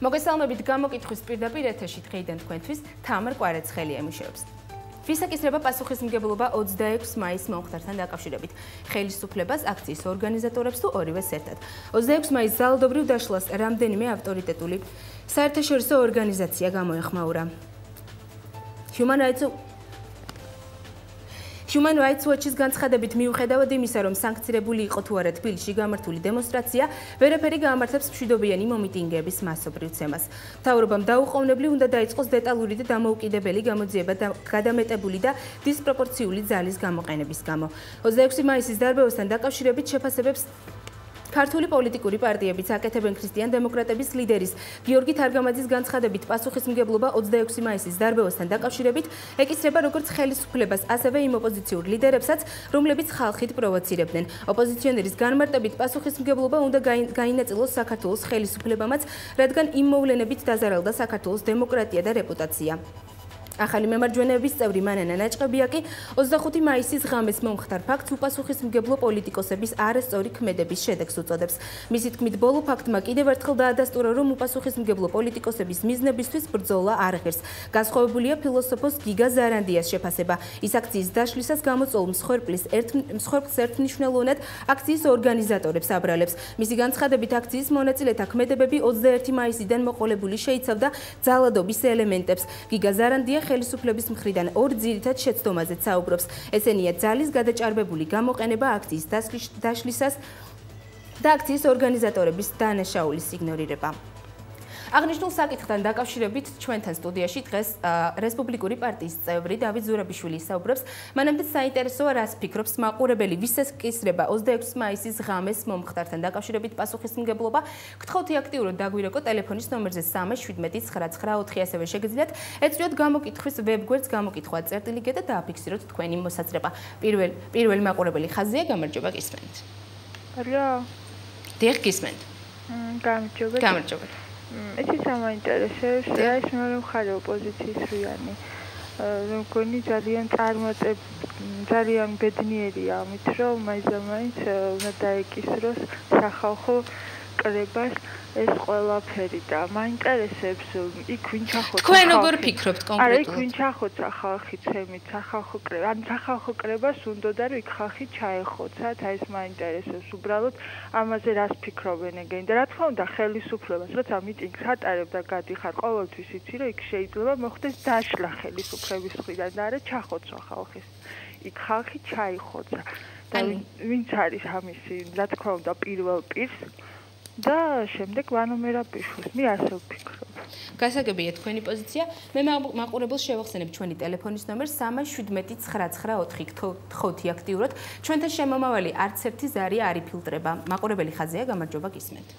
მოგესალმებით გამოკითხვის პირდაპირ ეთერში დღეიდან თქვენთვის თამარ კვარაცხელი ემუშაობს. ვისაკისრება პასუხისმგებლობა 26 მაისს მომხდართან დაკავშირებით. ხელისუფლებას, აქციის ორგანიზატორებს თუ ორივეს ერთად. 26 მაისს ძალადობრივ დაშლას რამდენიმე ავტორიტეტული საერთაშორისო ორგანიზაცია გამოეხმაურა. Human Rights Watch-ის განცხადებით მიუხედავად იმისა, რომ სანქცირებული იყო თუ არა თბილისში გამართული დემონსტრაცია, ვერაფერი გაამართლებს მშვიდობიანი მომიტინგეების მასობრივ ცემას. მთავრობამ დაუყოვნებლივ უნდა დაიწყოს დეტალური და დამოუკიდებელი გამოძიება გადამეტებული და დისპროპორციული ძალის გამოყენების გამო. 26 მაისის დარბევასთან დაკავშირებით შეფასებებს ქართული პოლიტიკური პარტიებიც აკეთებენ ქრისტიან-დემოკრატების ლიდერის გიორგი თარგამაძის განცხადებით პასუხისმგებლობა 26 მაისის დარბევასთან დაკავშირებით ეკისრება როგორც ხელისუფლებას, ასევე იმ ოპოზიციურ ლიდერებსაც, რომლებიც ხალხით პროვოცირებდნენ. ოპოზიციონერის განმარტებით პასუხისმგებლობა უნდა გაინაწილოს საქართველოს ხელისუფლებამაც, რადგან იმ მოვლენებით დაზარალდა საქართველოს დემოკრატია და რეპუტაცია. ახალი მემარჯვენეების წევრი მანანა ნაჭყებია კი 25 მაისის ღამეს მომხდარ ფაქტს უპასუხისმგებლო პოლიტიკოსების არასწორი ქმედების შედეგს უწოდებს. მისი თქმით, ბოლო ფაქტმა კიდევ ერთხელ დაადასტურა, რომ უპასუხისმგებლო პოლიტიკოსების მიზნებისთვის ბრძოლა არ ღირს. განსხვავებულია ფილოსოფოს გიგა ზარანდიას შეფასება. ის აქციის დაშლისას გამოწვეულ მსხვერპლს ერთმნიშვნელოვნად აქციის ორგანიზატორებს აბრალებს. მისი განცხადებით, აქციის მონაწილეთა ქმედებები 21 მაისიდან მოყოლებული შეიცავდა ძალადობის ელემენტებს. გიგა ზარანდია ხელისუფლების მხრიდან ორ ძირითად შეცდომაზე საუბრობს. ესენია ძალის გადაჭარბებული გამოყენება აქციის დაშლისას და აქციის ორგანიზატორების დანაშაულის იგნორირება. აღნიშნულ საკითხთან დაკავშირებით ჩვენთან სტუდიაში დღეს რესპუბლიკური პარტიის წევრი დავით ზურაბიშვილი საუბრობს. მანამდე საინტერესოა, რას ფიქრობს მაყურებელი, ვისაც კისრება 26 მაისის ღამეს მომხდართან დაკავშირებით პასუხისმგებლობა. გთხოვთ აქტიურად დაგვირეკო ტელეფონის ნომერზე 3799994, ასევე შეგიძლიათ ეწვიოთ გამოკითხვის ვებგვერდს გამოკითხვა.ge და დააფიქსიროთ თქვენი მოსაზრება. პირველი მაყურებელი ხაზია, გამარჯობა, გისმენთ. ალო. დიახ, გისმენთ. გამარჯობა. ეს საინტერესოა, ეს მეორე მხარე ოპოზიციისვიანი. მგონი ძალიან ბედნიერია ამით, რომ მაინც უნდა დაეკისროს სახალხო კრებას ეს ყველაფერი და მაინტერესებს იქ ვინ ჩახოცა. თქვენ როგორ ფიქრობთ კონკრეტულად? არა, იქ ვინ ჩახოცა ხალხი ცემით სახალხო კრება. ან სახალხო კრებას უნდოდა რომ იქ ხალხი ჩაეხოცათ, აი ეს მაინტერესებს უბრალოდ ამაზე რას ფიქრობენ ეგენი და რა თქმა უნდა ხელისუფლებას, როცა მიტინგს ატარებ და გადიხარ, ყოველთვის იცი რომ იქ შეიძლება მოხდეს დაშლა ხელისუფლების მხრიდან და არა ჩახოცვა ხალხის. იქ ხალხი ჩაიხოცა და ვინც არის ამისი, რა თქმა უნდა პირველ პირს და შემდეგ ვანომერაბიშვილს მე ასე ვფიქრობ. გასაგებია თქვენი პოზიცია. მე მაყურებელს შევახსენებ ჩვენი ტელეფონის ნომერს 3799994. გთხოვთ აქტიურად. ჩვენთან შემომავალი არც ერთი ზარი არ იფილტრება. მაყურებელი ხაზია, გამარჯობა, გისმენთ.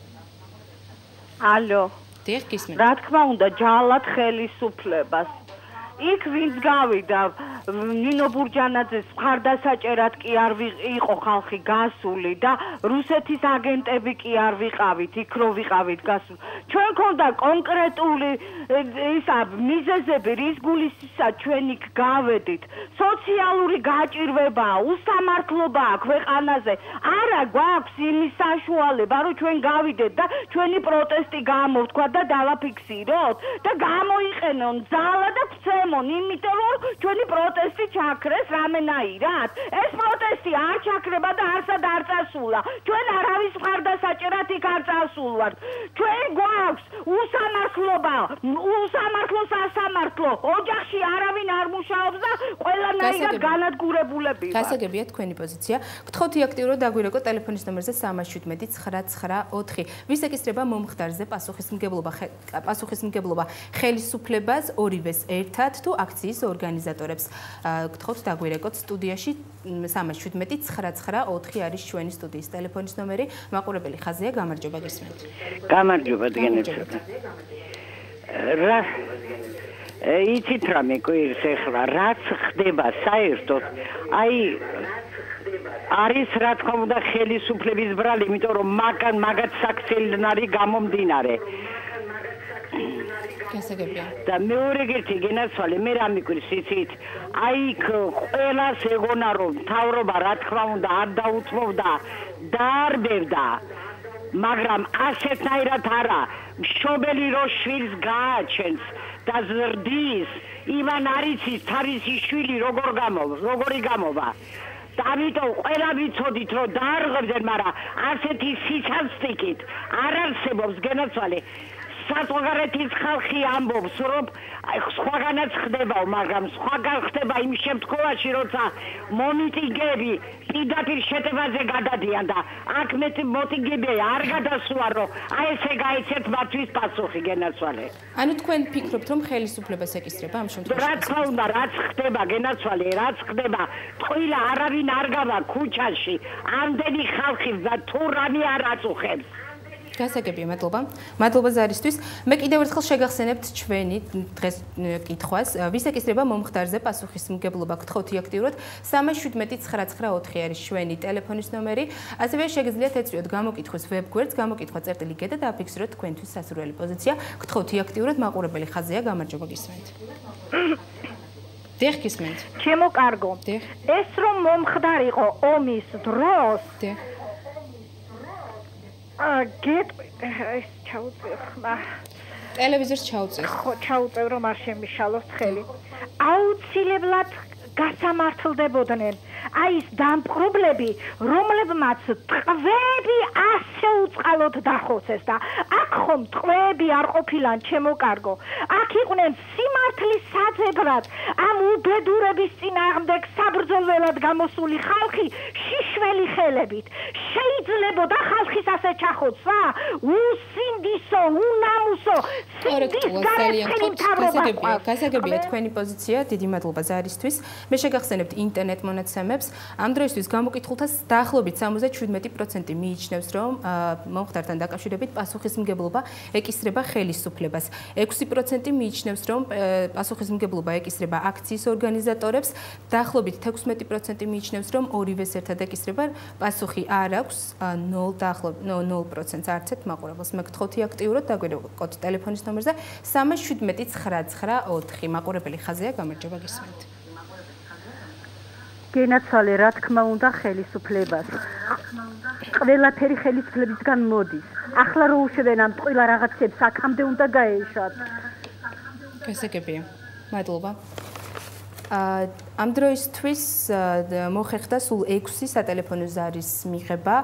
ალო. დიახ, გისმენთ. რა თქმა უნდა, ჯალად ხელისუფლებას. იქ ვინც გავიდა ნინო ბურჯანაძეს მხარდასაჭერად კი არ იყო ხალხი გასული და რუსეთის აგენტები კი არ ვიყავით, იქ რო ვიყავით გასული. ჩვენ ქონდა კონკრეტული ისა მიზეზები, რის გულისისა ჩვენ იქ გავედით. სოციალური გაჭირვებაა, უსამართლობაა ქვეყანაზე. არა გვაქვს იმის საშუალება, რომ ჩვენ გავიდეთ და ჩვენი პროტესტი გამოვთქვა და დავაფიქსიროთ და გამოიყენონ ძალა და ქცემონ, იმიტომ რომ ჩვენი პროტესტი ჩაქრეს რამენაირად. ეს პროტესტი არ ჩაქრება და არსად არ წასულა. ჩვენ არავის მხარდასაჭერად იქ არ წავსულვართ. ჩვენ გვაქვს უსამართლობა, სასამართლო. ოჯახში არავინ არ მუშაობს და ყველანაირად განადგურებულები ვართ. გასაგებია თქვენი პოზიცია. გთხოვთ აქტიურად დაგვირეკო ტელეფონის ნომერზე 3799994. ვის ეკისრება მომხდარზე პასუხისმგებლობა ხელისუფლებას, ორივეს ერთად თუ აქციის ორგანიზატორებს. გთხოვთ დაგვირეკოთ სტუდიაში 3799994 არის ჩვენი სტუდიის ტელეფონის ნომერი. მაყურებელი ხაზია, გამარჯობა, გისმენთ. გამარჯობა, დგენებსა. რა იცით რამე კვირს ეხლა რაც ხდება საერთოდ აი არის რა თქმა უნდა ხელისუფლების ბრალი, იმიტომ რომ მაგათ საქცელნარი გამომდინარე. და მეორე ერთი გენაცვალე მე რა მიკვირს იცით აი ყველას ეგონა რომ მთავრობა რა თქმა უნდა არ დაუთმობდა დაარბევდა მაგრამ ასეთნაირად არა მშობელი რო შვილს გააჩენს და ზრდის ივან არიცის თავისი შვილი როგორი გამოვა და ამიტომ ყველა ვიცოდით რომ დაარღვევდნენ მაგრამ ასეთი სიცაცტიკით არ არსებობს გენაცვალე საზღვარგარეთის ხალხი ამბობს რომ სხვაგანაც ხდებაო მაგრამ სხვაგან ხდება იმ შემთხვევაში როცა მომიტინგეები პირდაპირ შეტევაზე გადადიან და აქ მოტინგეები არ გადასულა რომ აი ესე გაიცეთ მათთვის პასუხი გენაცვალე ანუ თქვენ ფიქრობთ რომ ხელისუფლებას ეკისრება ამ შემთხვევაში რა თქმა უნდა რაც ხდება გენაცვალე რაც ხდება ტყუილა არავინ არ გავა ქუჩაში ამდენი ხალხი თუ რამე არ აწუხებს გასაგებია, მადლობა ზარისთვის. მე კიდევ ერთხელ შეგახსენებთ ჩვენი დღეს კითხვას. ვის ეკისრება მომხდარზე პასუხისმგებლობა? გთხოვთ აქტიურად 3179994 არის ჩვენი ტელეფონის ნომერი. ასევე შეგიძლიათ ეწვიოთ გამოკითხვის ვებგვერდს გამოკითხვა.ge და დააფიქსიროთ თქვენთვის სასურველი პოზიცია. გთხოვთ აქტიურად მაყურებელი ხაზია, გამარჯობა გისმენთ. დიახ გისმენთ. ჩემო კარგო. ეს რომ მომხდარიყო ომის დროს. ეს ჩაუწევ ხმა ტელევიზორს ჩაუწევ ხო ჩაუწევ რომ არ შემიშალოს ხელი აუცილებლად გასამართლდებოდნენ აი ეს დამპყრობლები რომლებმაც ტყვეები ასე უწყალოდ დახოცეს და აქ ხომ ტყვეები არ ყოფილან ჩემო კარგო აქ იყვნენ სიმართლის საძებრად ამ უბედურების წინააღმდეგ საბრძოლველად გამოსული ხალხი შიშველი ხელებით შეიძლებოდა ხალხის ასე ჩახოცვა უსინდისო უნამუსო გასაგებია თქვენი პოზიცია დიდი მადლობა ზარისთვის მე შეგახსენებთ ინტერნეტ მონაცემებს ამ დროისთვის გამოკითხულთა დაახლოებით 77% მიიჩნევს რომ მომხდართან დაკავშირებით პასუხისმგებლობა ეკისრება ხელისუფლებას 6% მიიჩნევს რომ პასუხისმგებლობა ეკისრება აქციის ორგანიზატორებს დაახლოებით 16% მიიჩნევს რომ ორივეს ერთად ეკისრება პასუხი არ აქვს 0% არცეთ მაყურებელს მე გთხოვთ აქტიურად დაგვირეკოთ ტელეფონის ნომერზე 37994 მაყურებელი ხაზია გამარჯობა გისმენთ გენაცვალე რა თქმა უნდა ხელისუფლებას ყველაფერი ხელისუფლებისგან მოდის ახლა რო უშვენ ამ ტყუილა რაღაცებს აქამდე უნდა გაეშვათ გასაგებია მადლობა ამ დროისთვის მოხერხდა სულ 6 სატელეფონო ზარის მიღება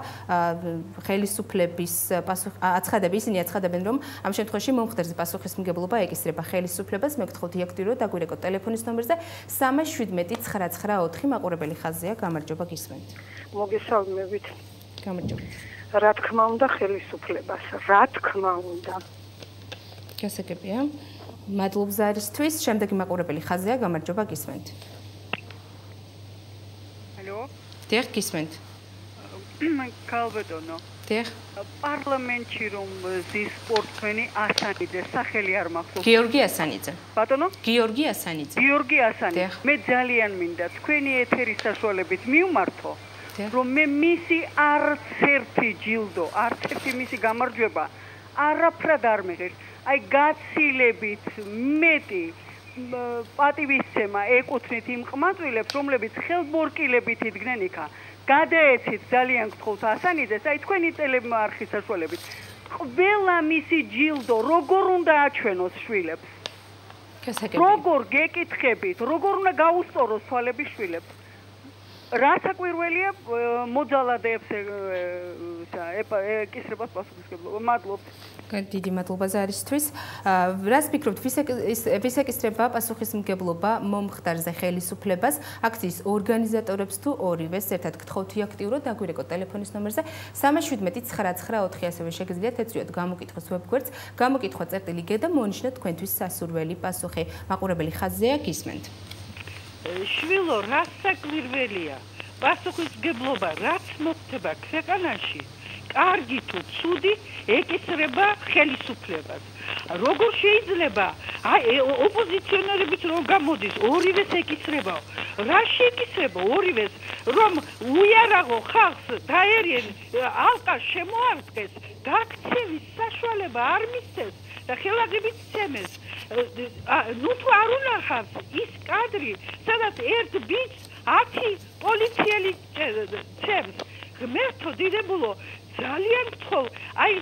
ხელისუფლების აცხადები ისინი აცხადებენ რომ ამ შემთხვევაში მომხდარზე პასუხისმგებლობა ეკისრება ხელისუფლებას მე გთხოვთ აქტიურად დაგვირეკოთ ტელეფონის ნომერზე 37994 მაყურებელი ხაზია გამარჯობა გისმენთ მოგესალმებით გამარჯობა რა თქმა უნდა ხელისუფლებას რა თქმა უნდა გასაგებია მადლობ ზარისთვის შემდეგი მაყურებელი ხაზია გამარჯობა გისმენთ ალო დიახ გისმენთ კალბეტონო დიახ პარლამენტში რომ ზის სპორტსმენი ასანიძე სახელი არ მახსოვს გიორგი ასანიძე ბატონო გიორგი ასანიძე მე ძალიან მინდა თქვენი ეთერის საშუალებით მივმართო რომ მე მისი არც ერთი ჯილდო არც ერთი მისი გამარჯვება არაფრად არ მიღეს აი გაცილებით მეტი პატივისცემა ეკუთვნით იმ ყმაწვილებს რომლებიც ხელბორკილებით იდგნენ იქა გადაეცით ძალიან გთხოვთ ასანიძეს აი თქვენი ტელემარხის საშუალებით ყველა მისი ჯილდო როგორ უნდა აჩვენოს შვილებს როგორ გეკითხებით როგორ უნდა გაუსწოროს თვალები შვილებს რა საკვირველია მოძალადეებს ეკისრებას პასუხისმგებლობა მადლობთ დიდი მადლობა ზარისთვის რას ფიქრობთ ვის ეკისრება პასუხისმგებლობა მომხდარზე ხელისუფლებას აქციის ორგანიზატორებს თუ ორივეს ერთად გთხოვთ აქტიურად დაგვირეკოთ ტელეფონის ნომერზე 37994 ასევე შეგიძლიათ ეწვიოთ გამოკითხვის ვებგვერდს გამოკითხვა.ge და მონიშნოთ თქვენთვის სასურველი პასუხი მაყურებელი ხაზია გისმენთ შვილო რაც საკვირველია პასუხისმგებლობა რაც მოხდება ქვეყანაში კარგი თუ ცუდი ეკისრება ხელისუფლებას როგორ შეიძლება აი ოპოზიციონერებიც რომ გამოდის ორივეს ეკისრებაო რა შეეკისრება ორივეს რომ უიარაღო ხალხს დაერიან ალყას შემოარტყეს გაქცევის საშუალება არ მისცეს და ხელაგებით ცემეს ნუ თუ არ უნახავს ის კადრი სადაც ერთ ბიჭს 10 პოლიციელი ცემს ღმერთო დიდებულო ძალიან გთხოვ აი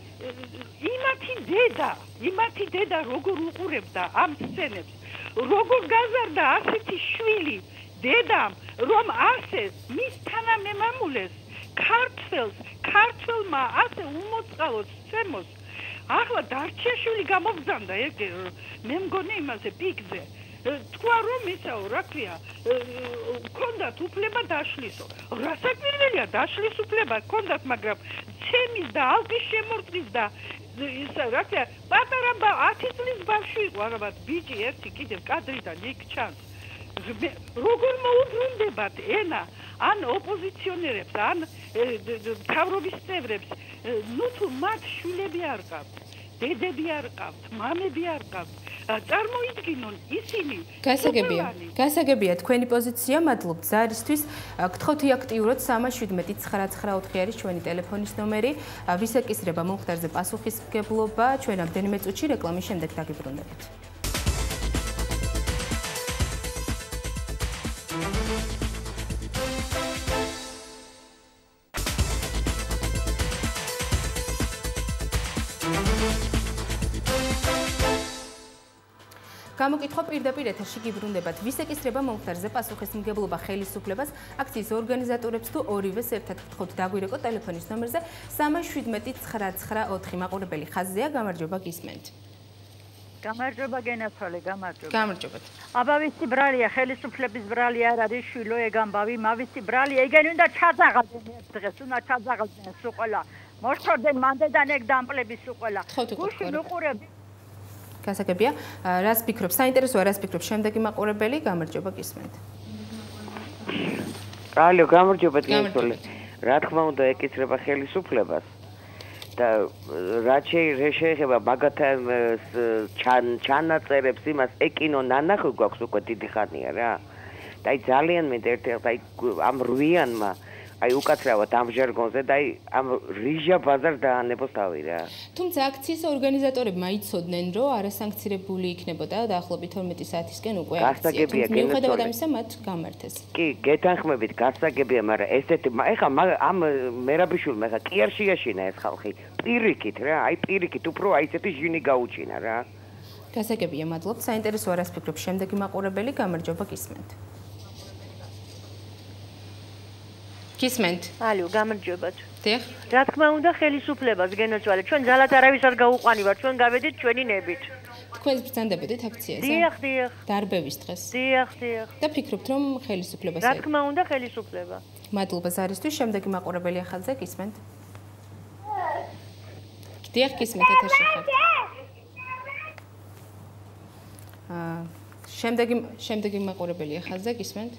იმათი დედა როგორ უყურებდა ამ სცენებს, როგორ გაზარდა ასეთი შვილი დედამ, რომ ასე მის თანამემამულეს ქართველმა ასე უმოწყალოს სცემოს. ახლა დარჩეშვილი გამოგზავნა მე მგონი იმაზე პიკზე. თქვა რომ ისაო, რა ქვია, ქონდათ უფლება დაშლისო. რასაკვირველია, დაშლის უფლება ქონდათ, მაგრამ ცემის და ალყის შემორტყის და ისა რა ქვია, პატარა 10 წლის ბავშვი იყო, ალბათ ბიჭი ერთი კიდევ კადრიდან იქ ჩანს. როგორ მოუბრუნდებათ ენა ან ოპოზიციონერებს, ან მთავრობის წევრებს, ნუ თუ მათ შვილები არ ყავთ, დედები არ ყავთ, მამები არ ყავთ. წარმოიდგინონ ისინი. გასაგებია თქვენი პოზიცია, მადლობთ ზარისთვის. გთხოვთ აქტიუროთ 317-994 არის ჩვენი ტელეფონის ნომერი. ვისეკისრება მომხდარზე პასუხისმგებლობა. ჩვენ ამდენიმე წუთში რეკლამის შემდეგ დაგიბრუნდებით. გამოკითხვა პირდაპირ ეთერში გიბრუნდებათ. ვისეკისრება მომხდარზე პასუხისმგებლობა ხელისუფლებას, აქციის ორგანიზატორებს თუ ორივეს ერთად გთხოვთ დაგვირეკოთ ტელეფონის ნომერზე 317-994. მაყურებელი ხაზია, გამარჯობა გისმენთ. გამარჯობა გენაცვალე, გამარჯობა. გამარჯობათ. აბავისი ბრალია, ხელისუფლების ბრალი არ არის შვილო ეგ ამბავი, მავისი ბრალია, ეგენი უნდა ჩაძაღალდნენ ერთ დღეს, უნდა ჩაძაღალდნენ სულ ყველა. მოშორდნენ მანდედან ეგ დამპლების სულ ყველა. გუში მიყურები გასაგებია, რას ფიქრობ? საინტერესოა, რას ფიქრობ შემდეგი მაყურებელი? გამარჯობა გისმენთ. ალო, გამარჯობა გენაცვალე. რა თქმა უნდა, ეკისრება ხელისუფლებას. და რაც შეეხება მაგათან ჩანაწერებს იმას ეკინო ნანახი გვაქვს უკვე დიდი ხანია რა. და აი ძალიან მინდა ერთ-ერთ აი ამ რვიანმა აი უკაცრავად ამ ჟარგონზე და აი ამ რიჟა ბაზარს დაანებოს თავი რა. თუმცა აქციის ორგანიზატორებმა იცოდნენ, რომ არასანქცირებული იქნებოდა დაახლოებით 12 საათისკენ უკვე აქცია. მიუხედავად ამისა, მათ გამართეს. კი, გეთანხმებით, გასაგებია, მაგრამ ესეთი ეხა ამ მერაბიშვილმა ეხა კი არ შეაშინა ეს ხალხი. პირიქით რა, აი პირიქით უფრო აი ესეთი ჟინი გაუჩინა რა. გასაგებია, მადლობთ. საინტერესოა, რას ფიქრობ შემდეგი მაყურებელი? გამარჯობა გისმენთ. გისმენთ. ალო, გამარჯობათ. დიახ. რა თქმა უნდა, ხელისუფლებას გენაცვალე. ჩვენ ძალად არავის არ გაუყვანივართ, ჩვენ გავედით ჩვენი ნებით. თქვენ ბრძანდებოდით აქციაზე? დიახ. დარბევის დღეს. დიახ. და ფიქრობთ, რომ ხელისუფლებას რა თქმა უნდა, ხელისუფლება. მადლობა ზარისთვის. შემდეგი მაყურებელი ახალზე გისმენთ. დიახ, გისმენთ ეთერში ხართ. შემდეგი მაყურებელი ახალზე გისმენთ.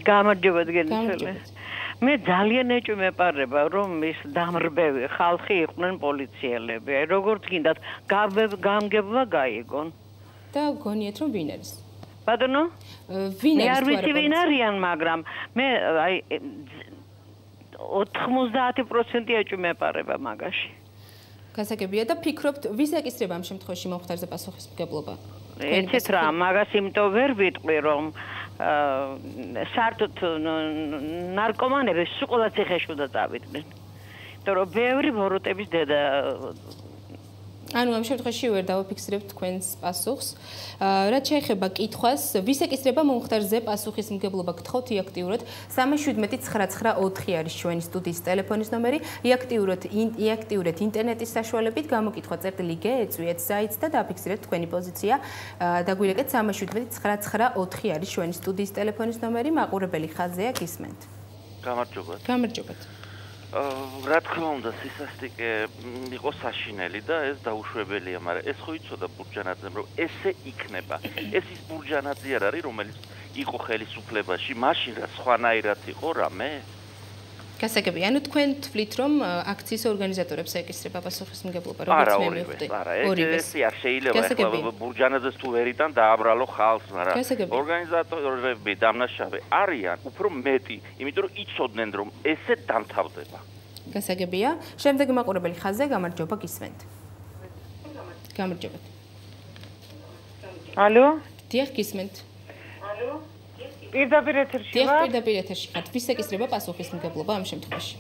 გამარჯობათ გენაცვალე. მე ძალიან ეჭვმეპარება რომ ის დამრბევი ხალხი იყვნენ პოლიციელები. აი როგორც გინდათ გამგებმა გაიგონ. და გონიათ რომ ვინ არის? ბატონო? ვინ არის? მე არ ვიცი ვინ არიან, მაგრამ მე აი 90% ეჭვმეპარება მაგაში. გასაგებია და ფიქრობთ ვის ეკისრება ამ შემთხვევაში მომხდარზე პასუხისმგებლობა? ეცეთ რა, მაგას იმიტომ ვერ ვიტყვი რომ საერთოდ ნარკომანები სულ ყველა ციხეში უნდა წავიდნენ. იმიტომ რომ ბევრი ბოროტების დედა ანუ ამ შემთხვევაში ვერ დავაფიქსირებთ თქვენს პასუხს. რაც შეეხება კითხვას, ვის ეკისრება მომხდარზე პასუხისმგებლობა, გთხოვთ იაქტიუროთ 317-994 არის ჩვენი სტუდიის ტელეფონის ნომერი. იაქტიურეთ ინტერნეტის საშუალებით, გამოკითხვა წერტილი G ეწვიეთ საიტს და დააფიქსირეთ თქვენი პოზიცია. დაგვირეკეთ 317-994 არის ჩვენი სტუდიის ტელეფონის ნომერი. მაყურებელი ხაზია გისმენთ. გამარჯობათ. გამარჯობათ. რა თქმა უნდა, სისასტიკე იყო საშინელი და ეს დაუშვებელია, მაგრამ ეს ხო იცოდა ბურჯანაძემ, რომ ესე იქნება. ეს ის ბურჯანაძე არ არის, რომელიც იყო ხელისუფლებაში, მაშინ რა სხვანაირად იყო რამე? გასაგებია, ანუ თქვენ თვლით, რომ აქციის ორგანიზატორებს ეკისრება პასუხისმგებლობა, როგორც მე მივხვდი. ორივეს არ შეიძლება ახლა ბურჯანაძეს თუ ვერიდან დააბრალო ხალხს, მაგრამ ორგანიზატორები დამნაშავე არიან უფრო მეტი, იმიტომ რომ იცოდნენ, რომ ესე დამთავრდება. გასაგებია, შემდეგი მაყურებელი ხაზზე გამარჯობა გისმენთ. გამარჯობათ. ალო? დიახ, გისმენთ. ალო? პირდაპირ ეთერში ვარ. პირდაპირ ეთერში ხართ. ვის ეკისრება პასუხისმგებლობა ამ შემთხვევაში?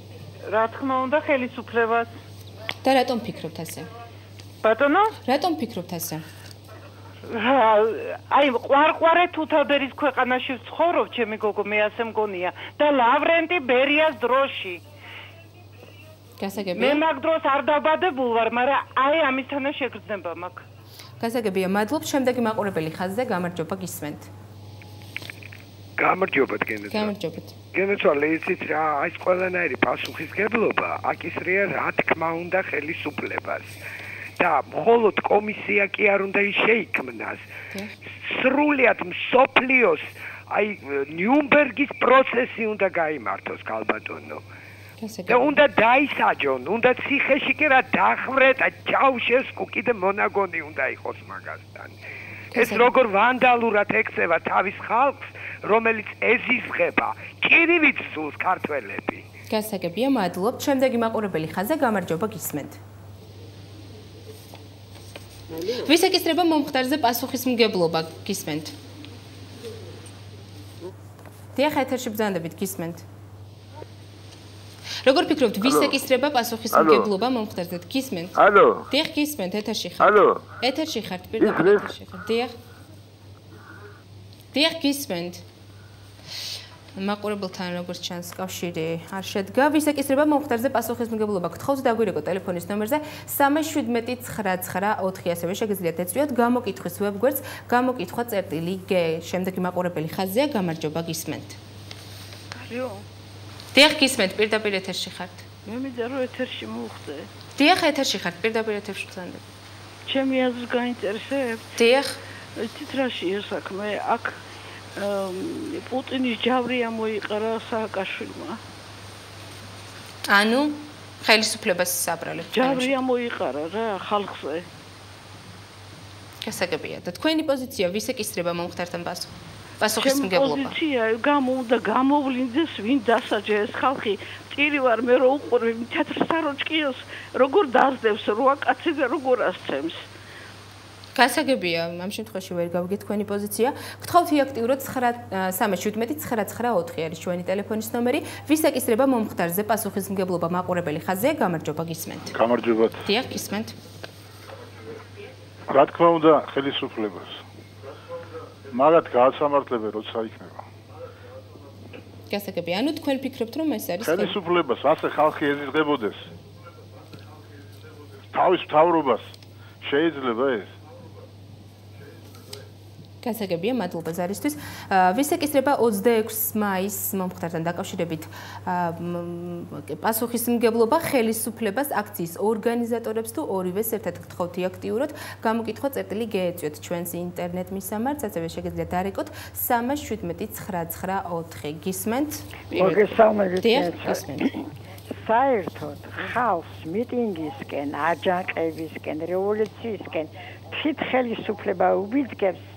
რა თქმა უნდა, ხელისუფლებას. და რატომ ფიქრობთ ასე? ბატონო? რატომ ფიქრობთ ასე? აი ყვარყვარე თუთაბერის ქვეყანაში ვცხოვრობ, ჩემი გოგო, მე ასე მგონია და ლავრენტი ბერიას დროში. გასაგებია. მე მაგ დროს არ დაბადებულ ვარ, მაგრამ აი ამისთანა შეგრძნება მაქვს. გასაგებია, მადლობ. შემდეგი მაყურებელი ხაზზე გამარჯობა გისმენთ. გამარჯობათ გენეცვალე. გამარჯობათ. გენეცვალე, იცით რა, ეს ყველანაირი პასუხისგებლობა აკისრია რა თქმა უნდა ხელისუფლებას. და მხოლოდ კომისია კი არ უნდა შეიქმნას. სრულიად მსოფლიოს აი ნიუნბერგის პროცესი უნდა გაიმართოს ქალბატონო. და უნდა დაისაჯონ, უნდა ციხეში კი რა დახრეთ, ჯავშეს კიდე მონაგონი უნდა იყოს მაგასთან. ეს როგორ ვანდალურად ექცევა თავის ხალხს, რომელიც ეზიზღება კირივით სულს ქართველები. გასაგებია, მადლობ. შემდეგი მაყურებელი ხაზზე გამარჯობა გისმენთ. ვის ეკისრება მომხდარზე პასუხისმგებლობა გისმენთ? დიახ, ეთერში ბრძანდებით გისმენთ. როგორ ფიქრობთ, ვის ეკისრება პასუხისმგებლობა მომხდარზე? გისმენთ? ალო. დიახ, გისმენთ, ეთერში ხართ. ალო. ეთერში ხართ, პირდაპირ ეთერში ხართ. დიახ. დიახ, გისმენთ. მაყურებელთან როგორც ჩანს კავშირი არ შედგა. ვის ეკისრება მომხდარზე პასუხისმგებლობა? გთხოვთ დაგვირეკო ტელეფონის ნომერზე 31799 ასევე შეგიძლიათ ეწვიოთ გამოკითხვის ვებგვერდს გამოკითხვა წერტილი G. შემდეგი მაყურებელი ხაზია, გამარჯობა გისმენთ. არიო. დიახ, გისმენთ, პირდაპირ ეთერში ხართ. მე მინდა რომ ეთერში მოვხდე. დიახ, ეთერში ხართ, პირდაპირ ეთერში ბრძანდებით. ჩემი აზრი გაინტერესებს? დიახ. იცით რაშია საქმე? აქ პუტინის ჯავრი ამოიყარა სააკაშვილმა. ანუ ხელისუფლებას საბრალებ. ჯავრი ამოიყარა რა ხალხზე. გასაგებია და თქვენი პოზიცია ვის ეკისრება მომხდართან პასუხისმგებლობა? პოზიცია უნდა გამოვლინდეს ვინ დასაჯეს ხალხი. წირი ვარ მე რო უყურე თეატრ საროჭკიოს როგორ დაძდევს რვა კაცი და როგორ ასცემს. გასაგებია, ამ შემთხვევაში ვერ გავიგეთ თქვენი პოზიცია. გთხოვთ იაქტიუროთ 3179994 არის ჩვენი ტელეფონის ნომერი. ვის ეკისრება მომხდარზე პასუხისმგებლობა მაყურებელი ხაზია, გამარჯობა გისმენთ. გამარჯობათ. დიახ, გისმენთ. რა თქმა უნდა, ხელისუფლებას. მაგათ გააცამართლებენ როცა იქნება. გასაგებია, ანუ თქვენ ფიქრობთ რომ ეს არის ხელისუფლებას ასე ხალხი ეზიზღებოდეს. თავის მთავრობას შეიძლება ეს? გასაგებია, მადლობა ზარისთვის. ვის ეკისრება 26 მაის მომხდართან დაკავშირებით პასუხისმგებლობა ხელისუფლებას აქციის ორგანიზატორებს თუ ორივეს ერთად გთხოვთ იაქტიუროთ გამოკითხვა წერტილი გეეწვიოთ ჩვენს ინტერნეტ მისამართს, ასევე შეგიძლიათ დარეკოთ 31799 გისმენთ. მოგესალმებით. გისმენთ. საერთოდ ხალხს მიტინგისკენ, აჯანყებისკენ, რევოლუციისკენ თვით ხელისუფლება უბიძგებს,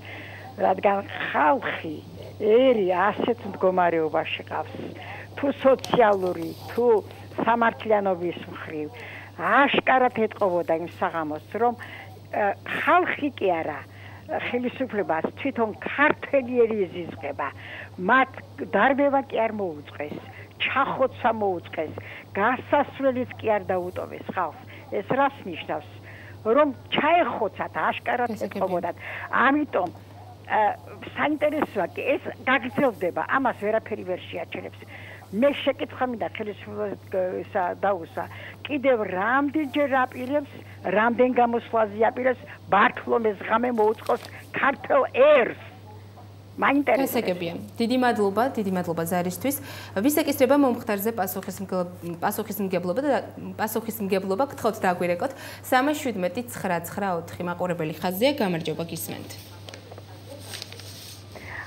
რადგან ხალხი ერი ასეთ მდგომარეობაში ყავს, თუ სოციალური, თუ სამართლიანობის მხრივ, აშკარად ეტყობოდა იმ საღამოს, რომ ხალხი კი არა, ხელისუფლებას თვითონ ქართველი ერი ეზიზღება, მათ დარბევა კი არ მოუწყეს, ჩახოცა მოუწყეს, გასასვლელიც კი არ დაუტოვეს ხალხს. ეს რას ნიშნავს? რომ ჩაეხოცათ, აშკარად ეტყობოდათ. ამიტომ საინტერესოა კი ეს გაგრძელდება, ამას ვერაფერი ვერ შეაჩერებს. მე შეკითხვა მინდა ხელისუფლებას დაუსვა, კიდევ რამდენჯერ აპირებს, რამდენ გამოსვლაზე აპირებს ბართლომეს ღამე მოუწყოს ქართულ ერს. გასაგებია. დიდი მადლობა ზარისთვის. ვის ეკისრება მომხდარზე პასუხისმგებლობა გთხოვთ დაგვირეკოთ 31799 მაყურებელი ხაზია, გამარჯობა გისმენთ.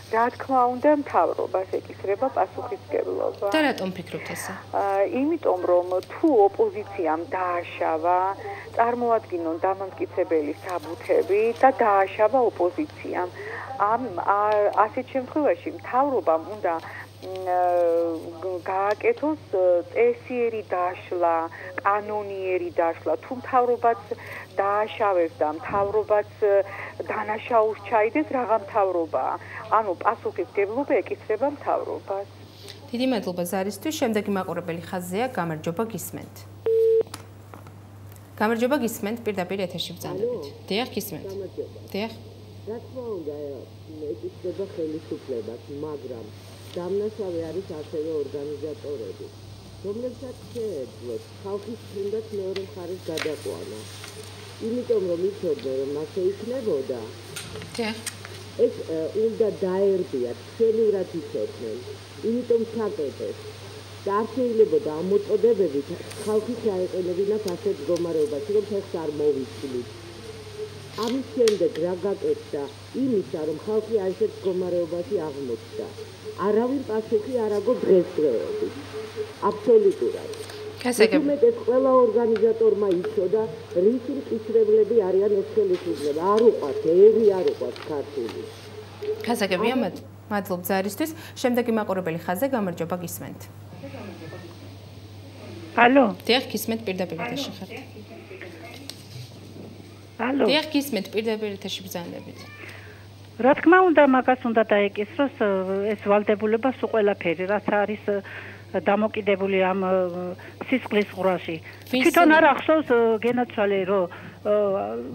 რა თქმა უნდა, მთავრობას ეკისრება პასუხისმგებლობა. და რატომ ფიქრობთ ესე? იმიტომ რომ თუ ოპოზიციამ დააშავა, წარმოადგინონ დამამტკიცებელი საბუთები და დააშავა ოპოზიციამ. ასეთ შემთხვევაში მთავრობამ უნდა გააკეთოს წესიერი დაშლა, კანონიერი დაშლა, თუ მთავრობაც დააშავებს და მთავრობაც დანაშაულს ჩაიდეს, რაღა მთავრობაა. ანუ პასუხისმგებლობა ეკისრება მთავრობას. დიდი მადლობა ზარისთვის. შემდეგი მაყურებელი ხაზია, გამარჯობა გისმენთ. გამარჯობა გისმენთ პირდაპირ ეთერში ბრძანდებით. დიახ, გისმენთ. დიახ. რა თქმა უნდა, ეკითხება ხელისუფლებას, მაგრამ დამნაშავე არის ასევე ორგანიზატორები, რომლებსაც შეეძლოთ ხალხის თუნდაც მეორე მხარეს გადაყვანა. იმიტომ რომ იცოდნენ, რომ ასე იქნებოდა. დიახ. ეს უნდა დაერბიათ, ხელურად იცოდნენ. იმიტომ ჩაკეტეს. და არ შეიძლებოდა ამ მოწოდებებით ხალხი ჩაეყენებინათ ასეთ მდგომარეობაში, რომ ფეხს არ მოვისვლით. ამის შემდეგ რა გაკეთდა? იმისა, რომ ხალხი ასეთ მდგომარეობაში აღმოჩნდა. არავინ პასუხი არ აგო დღესდღეობით. აბსოლუტურად. უმეტეს ყველა ორგანიზატორმა იცოდა, რისი მკისრებლები არიან ეს ხელისუფლება. არ უყვართ, ერი არ უყვართ ქართული. გასაგებია, მადლობ ზარისთვის. შემდეგი მაყურებელი ხაზზე გამარჯობა გისმენთ. ალო. დიახ, გისმენთ პირდაპირ ეთერში ხართ. ალო. დიახ, გისმენთ პირდაპირ ეთერში ბრძანდებით. რა თქმა უნდა, მაგას უნდა დაეკისროს ეს ვალდებულება სულ ყველაფერი, რაც არის დამოკიდებული ამ სისხლის ყურაში. თვითონ არ ახსოვს გენაცვალე, რომ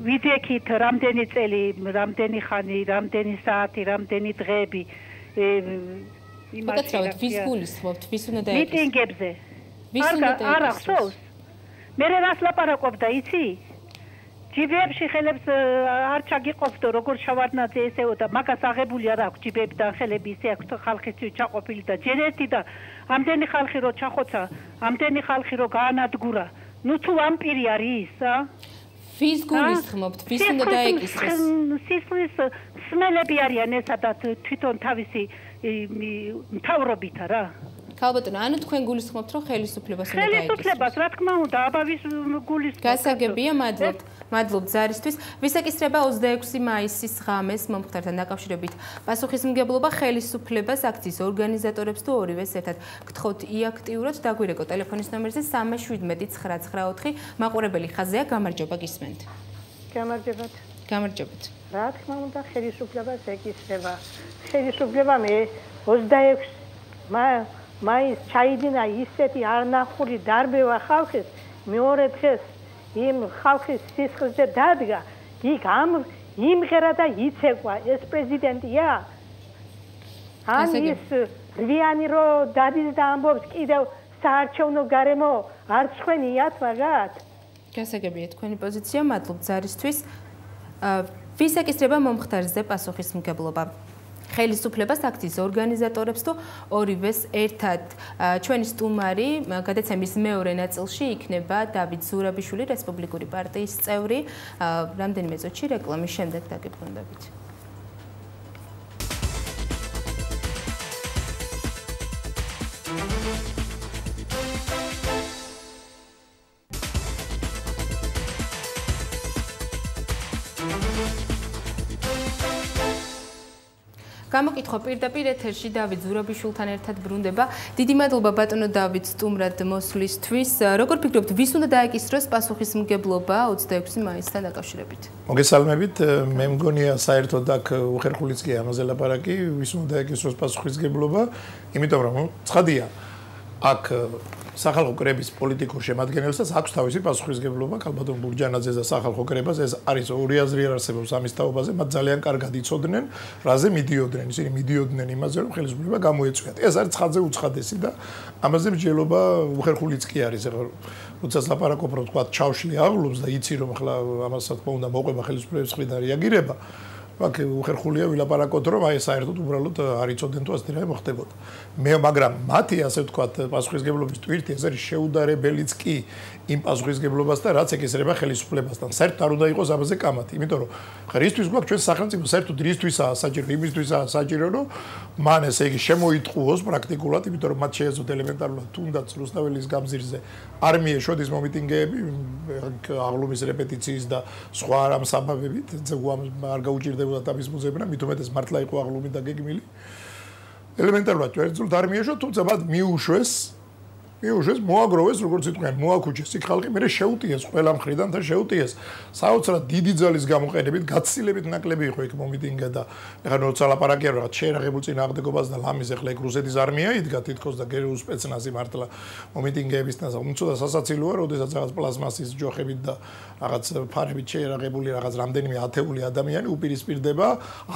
ვიდექით რამდენი წელი, რამდენი ხანი, რამდენი საათი, რამდენი დღეები იმათრავთ, ვის გულისხმობთ, ვის უნდა დაეკისროს? მიტინგებზე. არ ახსოვს. მე რას ლაპარაკობდა, იცი? ჯიბებში ხელებს არ ჩაგიყოფდო, როგორ შავარდნაძე ესეოდა, მაგას აღებული არ აქვს ჯიბებიდან ხელები ისე აქვს ხალხისთვის ჩაყოფილი და ჯერ ერთი და ამდენი ხალხი რო ჩახოცა, ამდენი ხალხი რო გაანადგურა. ნუ თუ ვამპირი არის, ვის გულისხმობთ, ვის უნდა დაეკისროს? სისხლის სმელები არიან ესადაც თვითონ თავისი მთავრობით რა. ქალბატონო, ანუ თქვენ გულისხმობთ, რომ ხელისუფლებას უნდა დაეკისროს? ხელისუფლებას, რა თქმა უნდა, აბავის გულისხმობთ. გასაგებია, მადლობ ზარისთვის. ვისაკისრება 26 მაისის ღამეს მომხდართან დაკავშირებით პასუხისმგებლობა ხელისუფლებას აქციის ორგანიზატორებს თუ ორივეს ერთად გთხოვთ იაქტიუროთ დაგვირეკო ტელეფონის ნომერზე 37994. მაყურებელი ხაზია, გამარჯობა გისმენთ. გამარჯობათ. გამარჯობათ. რა თქმა უნდა, ხელისუფლებას ეკისრება. ხელისუფლება მე 26 მაის ჩაიდინა ისეთი არნახული დარბევა ხალხის, მეორე დღეს იმ ხალხის სისხლზე დადგა, იქ იმღერა და იცეკვა ეს პრეზიდენტია. ან ის რვიანი რო დადის და ამბობს კიდევ საარჩევნო გარემო არ ცხენიათ მაგათ. გასაგებია თქვენი პოზიცია, მადლობ ზარისთვის. ვის ეკისრება მომხდარზე პასუხისმგებლობა? ხელისუფლებას აქციის ორგანიზატორებს თუ ორივეს ერთად. ჩვენი სტუმარი გადაცემის მეორე ნაწილში იქნება დავით ზურაბიშვილი, რესპუბლიკური პარტიის წევრი. რამდენიმე წუთში რეკლამის შემდეგ დაგიბრუნდებით. გამოკითხვა პირდაპირ ეთერში დავით ზურაბიშვილთან ერთად ბრუნდება. დიდი მადლობა ბატონო დავით სტუმრად მოსვლისთვის. როგორ ფიქრობთ, ვის უნდა დაეკისროს პასუხისმგებლობა 26 მაისთან დაკავშირებით? მოგესალმებით. მე მგონია საერთოდ აქ უხერხულიც კი ამაზე ლაპარაკი, ვის უნდა დაეკისროს პასუხისმგებლობა, იმიტომ რომ ცხადია, აქ სახალხო კრების პოლიტიკურ შემადგენელსაც აქვს თავისი პასუხისმგებლობა, ქალბატონ ბურჯანაძეს და სახალხო კრებას. ეს არის ორი აზრი არსებობს ამის თაობაზე, მათ ძალიან კარგად იცოდნენ, რაზე მიდიოდნენ. ისინი მიდიოდნენ იმაზე, რომ ხელისუფლება გამოეწვიათ. ეს არის ცხადზე უცხადესი და ამაზე მსჯელობა უხერხულიც კი არის. ეხლა როდესაც ლაპარაკობ, რომ თქვა ჩავშლი აღლობს და იცი რომ ახლა ამას თქმა უნდა მოყვება ხელისუფლების მხრიდან რეაგირება. აქ უხერხულია ვილაპარაკოთ, რომ აი საერთოდ უბრალოდ არ იცოდნენ თუ ასეთი რამე მოხდებოდა. მაგრამ მათი ასე ვთქვათ პასუხისმგებლობის ტვირთი ეს არის შეუდარებელიც კი იმ პასუხისმგებლობასთან, რაც ეკისრება ხელისუფლებასთან. საერთოდ არ უნდა იყოს ამაზე კამათი, იმიტომ რომ რისთვის გვაქვს ჩვენ სახელმწიფო, საერთოდ რისთვისაა საჭირო, იმისთვისაა საჭირო, რომ მან ესე იგი შემოიტყუოს პრაქტიკულად, იმიტომ რომ მათ შეეძლოთ ელემენტარულად თუნდაც რუსთაველის გამზირზე არ მიეშოდეს მომიტინგეები, აღლუმის რეპეტიციის და სხვა რამ საბაბებით, არ გაუჭირდებოდა თავის მოძებნა, მით უმეტეს მართლა იყო აღლუმი და გეგმილი. ელემენტარულად ვერძულთ არ მიეშოთ, თუმცა მათ მიუშვეს მიუშვეს, მოაგროვეს, როგორც იტყვიან, მოაქუჩეს იქ ხალხი, მერე შეუტიეს ყველა მხრიდან და შეუტიეს. საოცრად დიდი ძალის გამოყენებით, გაცილებით ნაკლები იყო იქ მომიტინგა და ეხლა როცა ლაპარაკია რაღაც შეერაღებულ წინააღმდეგობას და ლამის ეხლა იქ რუსეთის არმია იდგა თითქოს და გერუს სპეცნაზი მართლა მომიტინგეებისთან. უმცუდა სასაცილოა, როდესაც რაღაც პლაზმასის ჯოხებით და რაღაც ფარებით შეერაღებული რაღაც რამდენიმე ათეული ადამიანი უპირისპირდება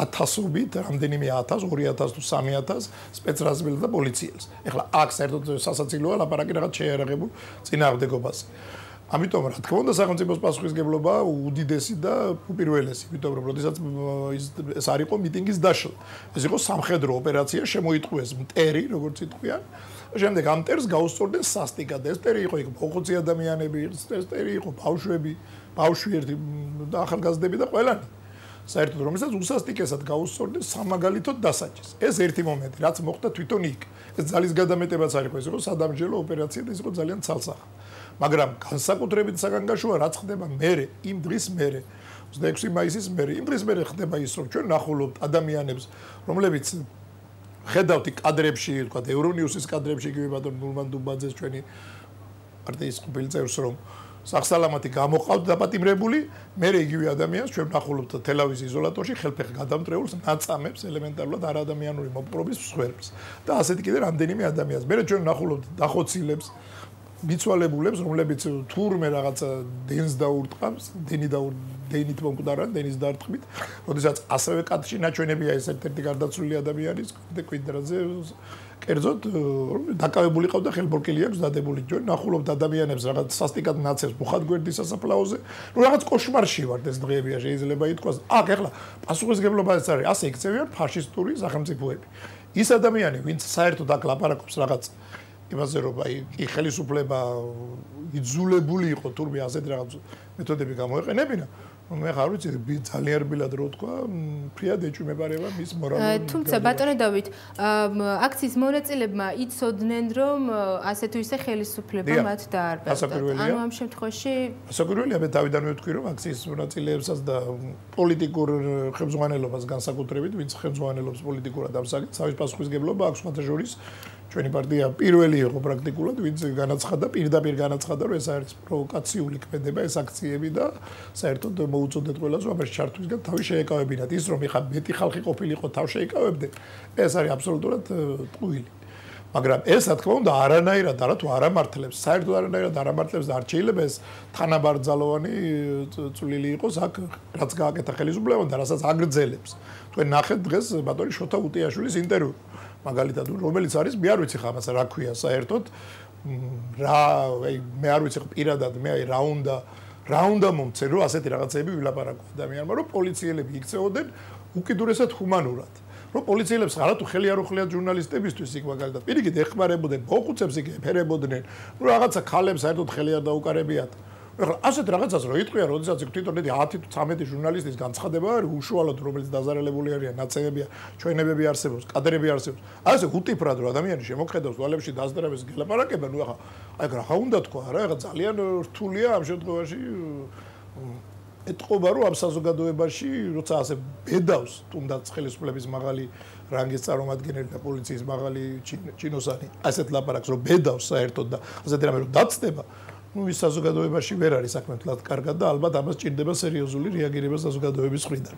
ათასობით, რამდენიმე 1000, 2000 თუ 3000 სპეცრაზმელს და პოლიციელს. ეხლა აქ საერთოდ სასაცილოა ლაპარაკი რაღაც შეერაღებულ წინააღმდეგობაზე. ამიტომ რა თქმა უნდა სახელმწიფოს პასუხისგებლობა უდიდესი და უპირველესი, იმიტომ რომ როდესაც ეს არ იყო მიტინგის დაშლა. ეს იყო სამხედრო ოპერაცია, შემოიტყვეს მტერი, როგორც იტყვიან. შემდეგ ამ მტერს გაუსწორდნენ სასტიკად. ეს მტერი იყო იქ მოხუცი ადამიანები, ეს მტერი იყო ბავშვები, ბავშვი ერთი და ახალგაზრდები და ყველანი. საერთოდ რომელსაც უსასტიკესად გაუსწორდნენ სამაგალითოდ დასაჯეს. ეს ერთი მომენტი, რაც მოხდა თვითონ იქ. ეს ძალის გადამეტებაც არ იყო, ეს იყო სადამსჯელო ოპერაცია და ეს იყო ძალიან ცალსახა. მაგრამ განსაკუთრებით საგანგაშოა რაც ხდება მერე, იმ დღის მერე, 26 მაისის მერე, იმ დღის მერე ხდება ის, რომ ჩვენ ნახულობთ ადამიანებს, რომლებიც ხედავთ კადრებში, თქვა ევრონიუსის კადრებში, იგივე ბატონ ნურმანდუბაძეს ჩვენი პარტიის ყოფილი წევრს, რომ სახსალამათი გამოყავთ დაპატიმრებული, მერე იგივე ადამიანს ჩვენ ნახულობთ თელავის იზოლატორში ხელფეხ გადამტრეულს, ნაწამებს, ელემენტარულად არადამიანური მოპყრობის მსხვერპლს და ასეთი კიდე რამდენიმე ადამიანს. მერე ჩვენ ნახულობთ დახოცილებს, მიცვალებულებს, რომლებიც თურმე რაღაცა დენს დაურტყამს, დენით მომკვდარან, დენის დარტყმით, როდესაც ასევე კადრში ნაჩვენებია ეს ერთ-ერთი გარდაცვლილი ადამიანის კვინტრაზე კერძოდ დაკავებული ყავდა ხელბორკილი აქვს დადებული ჩვენ ნახულობთ ადამიანებს რაღაც სასტიკად ნაცებს მოხადგვერდის სასაფლაოზე ნუ რაღაც კოშმარში ვართ ეს დღეებია შეიძლება ითქვას აქ ეხლა პასუხისგებლობა ეს არის ასე იქცევიან ფაშისტური სახელმწიფოები ის ადამიანი ვინც საერთოდ აქ ლაპარაკობს რაღაც იმაზე რომ აი ხელისუფლება იძულებული იყო თურმე ასეთ რაღაც მეთოდები გამოეყენებინა მე ხარ ვიცი ძალიან რბილად რო თქვა ფრიად ეჭვმებარება მის მორალური თუმცა ბატონო დავით აქციის მონაწილებმა იცოდნენ რომ ასე თუ ისე ხელისუფლება მათ დაარბევდა ანუ ამ შემთხვევაში ასაკურველია მე თავიდანვე ვთქვი რომ აქციის მონაწილეებსაც და პოლიტიკურ ხელმძღვანელობას განსაკუთრებით ვინც ხელმძღვანელობს პოლიტიკურად ამ საკითხს თავის პასუხისგებლობა აქვს მათ შორის ჩვენი პარტია პირველი იყო პრაქტიკულად ვინც განაცხადა პირდაპირ განაცხადა რომ ეს არის პროვოკაციული ქმედება ეს აქციები და საერთოდ მოუწოდეთ ყველას რომ ამაში ჩართვისგან თავი შეეკავებინათ ის რომ ეხა მეტი ხალხი ყოფილიყო თავ შეეკავებდნენ ეს არის აბსოლუტურად ტყუილი მაგრამ ეს რა თქმა უნდა არანაირად არა თუ არამართლებს საერთოდ არანაირად არამართლებს და არ შეიძლება ეს თანაბარძალოვანი წვლილი იყოს აქ რაც გააკეთა ხელისუფლებამ და რასაც აგრძელებს თქვენ ნახეთ დღეს ბატონი შოთა უტიაშვილის ინტერვიუ მაგალითად რომელიც არის მე არ ვიცი ხა მას რა ქვია საერთოდ რა აი მე არ ვიცი პირადად მე აი რა უნდა მომცე რომ ასეთი რაღაცები ვილაპარაკო ადამიანმა რომ პოლიციელები იქცეოდნენ უკიდურესად ჰუმანურად რომ პოლიციელებს არათუ ხელი არ უხლიათ ჟურნალისტებისთვის იქ მაგალითად პირიქით ეხმარებოდნენ მოხუცებს იქ ეფერებოდნენ რომ რაღაცა ქალებს საერთოდ ხელი არ დაუკარებიათ ეხლა ასეთ რაღაცას რო იტყვია როდესაც იქ თვითონ 10 თუ 13 ჟურნალისტის განცხადება არის უშუალოდ რომელიც დაზარალებული არიან ნაცემებია ჩვენებები არსებობს კადრები არსებობს ასე უტიფრად რომ ადამიანი შემოხედავს ვალებში დასდრებს გელაპარაკება ნუ ეხლა აი რა უნდა თქვა რა ეხლა ძალიან რთულია ამ შემთხვევაში ეთყობა რომ ამ საზოგადოებაში როცა ასე ბედავს თუნდაც ხელისუფლების მაღალი რანგის წარმომადგენელი და პოლიციის მაღალი ჩინოსანი ასეთ ლაპარაკს რომ ბედავს საერთოდ და ასეთი რამე რომ დაცდება ну ის საზოგადოებაში ვერ არის საქმე თლად კარგად და ალბათ ამას ჭირდება სერიოზული რეაგირება საზოგადოების მხრიდან.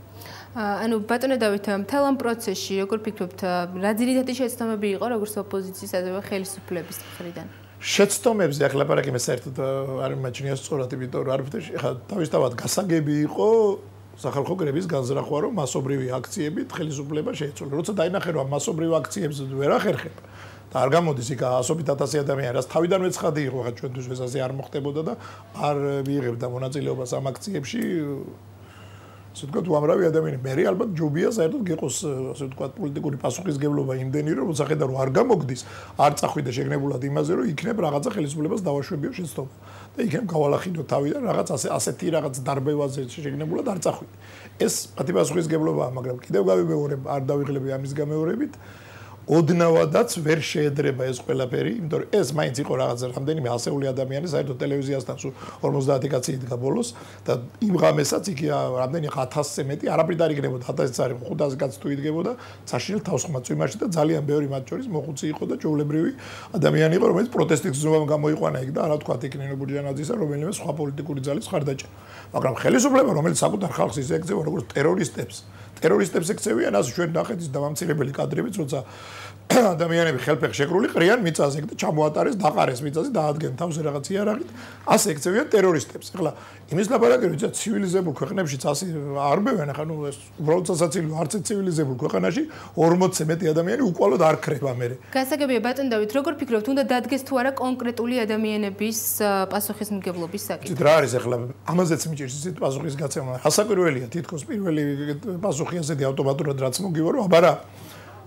ანუ ბატონო დავით მთელ ამ პროცესში როგორ ფიქრობთ რა ძირითადი შეცდომები იყო როგორც ოპოზიციის ასევე ხელისუფლების მხრიდან? შეცდომებზე ახლა ლაპარაკი მე საერთოდ არ მიმაჩნია სწორად იმიტომ რომ არ ვთქვი ხა თავისთავად გასაგები იყო სახალხო გრების განზრახვა რომ მასობრივი აქციებით ხელისუფლება შეეწოლა. როცა დაინახე რომ მასობრივ აქციებს ვერ ახერხება და არ გამოდის იქ 100,000 ადამიანი, რაც თავიდანვე ცხადი იყო, ხა ჩვენთვის ეს ასე არ მოხდებოდა და არ მიიღებდა მონაწილეობას ამ აქციებში. ასე ვთქვათ, უამრავი ადამიანი. მე ალბათ ჯობია საერთოდ გეყოს, ასე ვთქვათ, პოლიტიკური პასუხისგებლობა იმდენი, რომ მოხდა რომ არ გამოგდის, არ წახვიდა შეგნებულად იმაზე, რომ იქნებ რაღაცა ხელისუფლებას დავაშვებიო შეცდომა. და იქნებ გავალახინო თავიდან რაღაც ასეთი რაღაც დარბევაზე შეგნებულად არ წახვიდა. ეს პასუხისგებლობაა, მაგრამ კიდევ გავიმეორებ, არ დავიღლები ამის გამეორებით. ოდნავადაც ვერ შეედრება ეს ყველაფერი, იმიტომ რომ ეს მაინც იყო რაღაც რამდენიმე ასეული ადამიანი, საერთოდ ტელევიზიასთან სულ 50 კაცი იდგა ბოლოს და იმ ღამესაც იქ რამდენი 1000-ზე მეტი არაფერი არ იქნებოდა 1000-ზე არის 500 კაცი თუ იდგებოდა საშინელ თავსხმა წვიმაში და ძალიან ბევრი მათ შორის მოხუცი იყო და ჩვეულებრივი ადამიანი იყო, რომელიც პროტესტის გზნობამ გამოიყვანა იქ და რა თქვა ნინო ბურჯანაძისა, რომელიმე სხვა პოლიტიკური ძალის ხარდაჭერა. მაგრამ ხელისუფლება, რომელიც საკუთარ ხალხს ისე ექცევა როგორც ტერორისტებს ექცევიან, ასე ჩვენ ნახეთ ის დამამცირებელი კადრებიც, როცა ადამიანები ხელფეხ შეკრული ყრიან მიწაზე და ჩამოატარეს, დაყარეს მიწაზე, დაადგენ თავს რაღაც იარაღით, ასე ექცევიან ტერორისტებს. ახლა იმის ლაპარაკი როცა ცივილიზებულ ქვეყნებშიც ასე არბევენ, ახლა ნუ ეს უბრალოდ სასაცილო არც ცივილიზებულ ქვეყანაში 40-ზე მეტი ადამიანი უკვალოდ არ ქრება მერე. გასაგებია ბატონ დავით, როგორ ფიქრობთ, უნდა დადგეს თუ არა კონკრეტული ადამიანების პასუხისმგებლობის საკითხი? რა არის ახლა ამაზეც მიჭირს ისეთ პასუხის გაცემა. ასაკვირველია თითქოს პირველი პასუხი ასეთი ავტომატურად რაც მოგივა რომ აბარა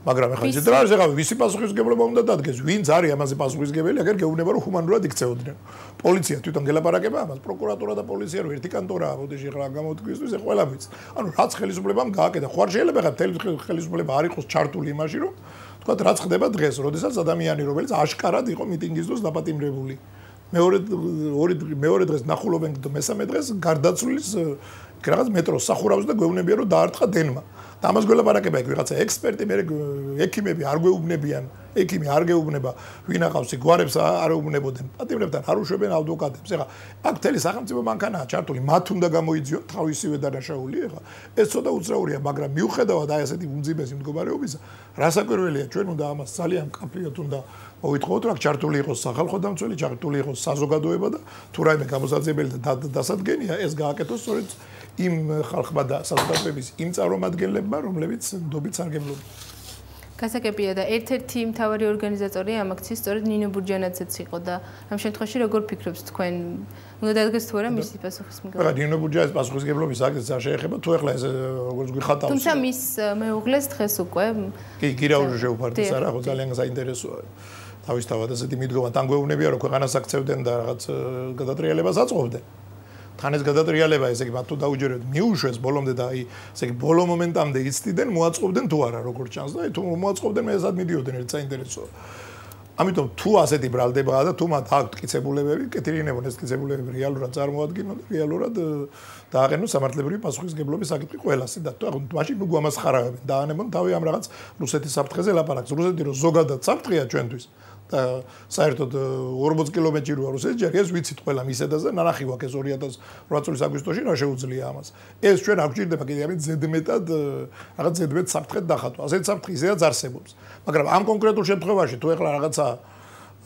მაგრამ ახლა ისეთ რა არის ახლა ვისი პასუხისმგებლობა უნდა დადგეს? ვინც არის ამაზე პასუხისმგებელი, აგერ გეუბნება რომ ჰუმანურად იქცეოდნენ. პოლიცია თვითონ გელაპარაკება ამას, პროკურატურა და პოლიცია რო ერთი კანტორაა, ბოდიში ახლა გამოთქვისთვის ეს ყველა ვიცი. ანუ რაც ხელისუფლებამ გააკეთა, ხო არ შეიძლება ახლა ხელისუფლება არ იყოს ჩართული იმაში, რომ თქვა რაც ხდება დღეს, როდესაც ადამიანი რომელიც აშკარად იყო მიტინგის დროს დაპატიმრებული. მეორე დღეს ნახულობენ და მესამე დღეს გარდაცვლილის რაღაც მეტროს სახურავს და გვეუბნებიან რომ დაარტყა დენმა. და ამას გველაპარაკება იქ ვიღაცა ექსპერტი, მე ექიმები არ გვეუბნებიან, ექიმი არ გეუბნება, ვინ aqავს გვარებს არ ეუბნებოდნენ, პატიმრებთან არ უშვებენ ადვოკატებს. ეხლა აქ მთელი სახელმწიფო მანქანაა ჩართული, მათ უნდა გამოიძიოთ თავისივე დანაშაული. ეხლა ეს ცოტა უცრაურია, მაგრამ მიუხედავად აი ასეთი უმძიმესი მდგომარეობისა, რასაკვირველია, ჩვენ უნდა ამას ძალიან მკაფიოდ უნდა მოვითხოვოთ, რომ ჩართული იყოს სახალხო დამცველი, ჩართული იყოს საზოგადოება და თუ რაიმე გამოსაძიებელი და დასადგენია, ეს გააკეთოს სწორედ იმ ხალხმა და საზოგადოების იმ წარმომადგენლებმა, რომლებიც ნდობით სარგებლობენ. გასაგებია და ერთ-ერთი მთავარი ორგანიზატორი ამ აქციის სწორედ ნინო ბურჯანაძეც იყო და ამ შემთხვევაში როგორ ფიქრობთ თქვენ? უნდა დადგეს თუ არა მისი პასუხისმგებლობა? რა ნინო ბურჯანაძის პასუხისმგებლობის აქცია არ შეეხება თუ ახლა ეს როგორც გვიხატავს. თუმცა მის მეუღლეს დღეს უკვე კი რაუჟო შეუპარდეს არა, ხო ძალიან საინტერესოა. თავისთავად ასეთი მიდგომა თან გვეუბნებია რომ ქვეყანას აქცევდნენ და რაღაც გადატრიალებას აწყობდნენ. თან ეს გადატრიალება ესე იგი მათ თუ დაუჯერებთ მიუშვეს ბოლომდე და აი ესე იგი ბოლო მომენტამდე იცდიდნენ მოაწყობდნენ თუ არა როგორც ჩანს და თუ მოაწყობდნენ მე ესად მიდიოდნენ ერთ საინტერესოა. ამიტომ თუ ასეთი ბრალდებაა და თუ მათ აქვთ კიცებულებები, კეთილინებონ ეს კიცებულებები რეალურად წარმოადგინონ და რეალურად დააყენონ სამართლებრივი პასუხისმგებლობის საკითხი ყველასი და თუ მაშინ ნუ გვამასხარავენ დაანებონ თავი ამ რაღაც რუსეთის საფრთხეზე ლაპარაკს. რუსეთი რომ ზოგადად საფრთხეა ჩვენთვის და საერთოდ 40 კილომეტრი როა რუსეთი ჯერ ეს ვიცით ყველა მისედაზე ნანახი ვაკ ეს 2008 წლის აგვისტოში რა შეუძლია ამას. ეს ჩვენ არ გვჭირდება კიდე ამით ზედმეტად რაღაც ზედმეტ საფრთხედ დახატვა. ასეთ საფრთხე ისედაც არსებობს. მაგრამ ამ კონკრეტულ შემთხვევაში თუ ეხლა რაღაცა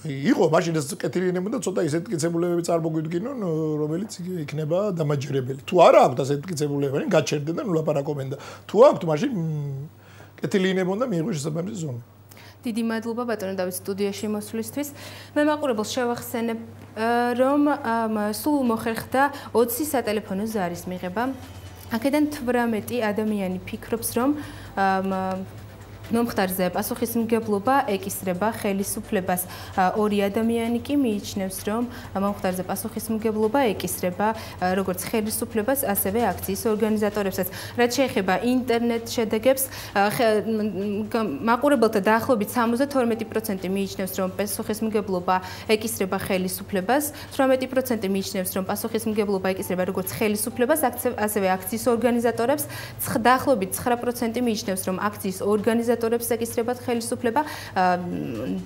იყო მაშინ ეს კეთილინებოდა და ცოტა ისეთ კიცებულებები წარმოგვიდგინონ, რომელიც იქნება დამაჯერებელი. თუ არა აქვთ ასეთ კიცებულებები, გაჩერდნენ და ნუ ლაპარაკობენ და თუ აქვთ მაშინ კეთილინებოდა მიიღო შესაბამისი ზონა. დიდი მადლობა ბატონო დავით სტუდიაში მოსვლისთვის. მე მაყურებელს შევახსენებ, რომ სულ მოხერხდა 20 სატელეფონო ზარის მიღება. აქედან 18 ადამიანი ფიქრობს, რომ მომხდარზე პასუხისმგებლობა ეკისრება ხელისუფლებას. 2 ადამიანი კი მიიჩნევს, რომ მომხდარზე პასუხისმგებლობა ეკისრება როგორც ხელისუფლებას, ასევე აქციის ორგანიზატორებსაც. რაც შეეხება ინტერნეტ შედეგებს, მაყურებელთა დაახლოებით 72% მიიჩნევს, რომ პასუხისმგებლობა ეკისრება ხელისუფლებას, 18% მიიჩნევს, რომ პასუხისმგებლობა ეკისრება როგორც ხელისუფლებას, ასევე აქციის ორგანიზატორებს, დაახლოებით 9% მიიჩნევს, რომ აქციის ორგანიზატორებს ეკისრებათ ხელისუფლება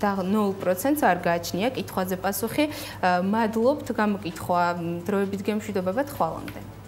და 0%-ს არ გააჩნია კითხვაზე პასუხი. მადლობთ, გამოკითხვა დროებით გემშვიდობებად, ხვალამდე.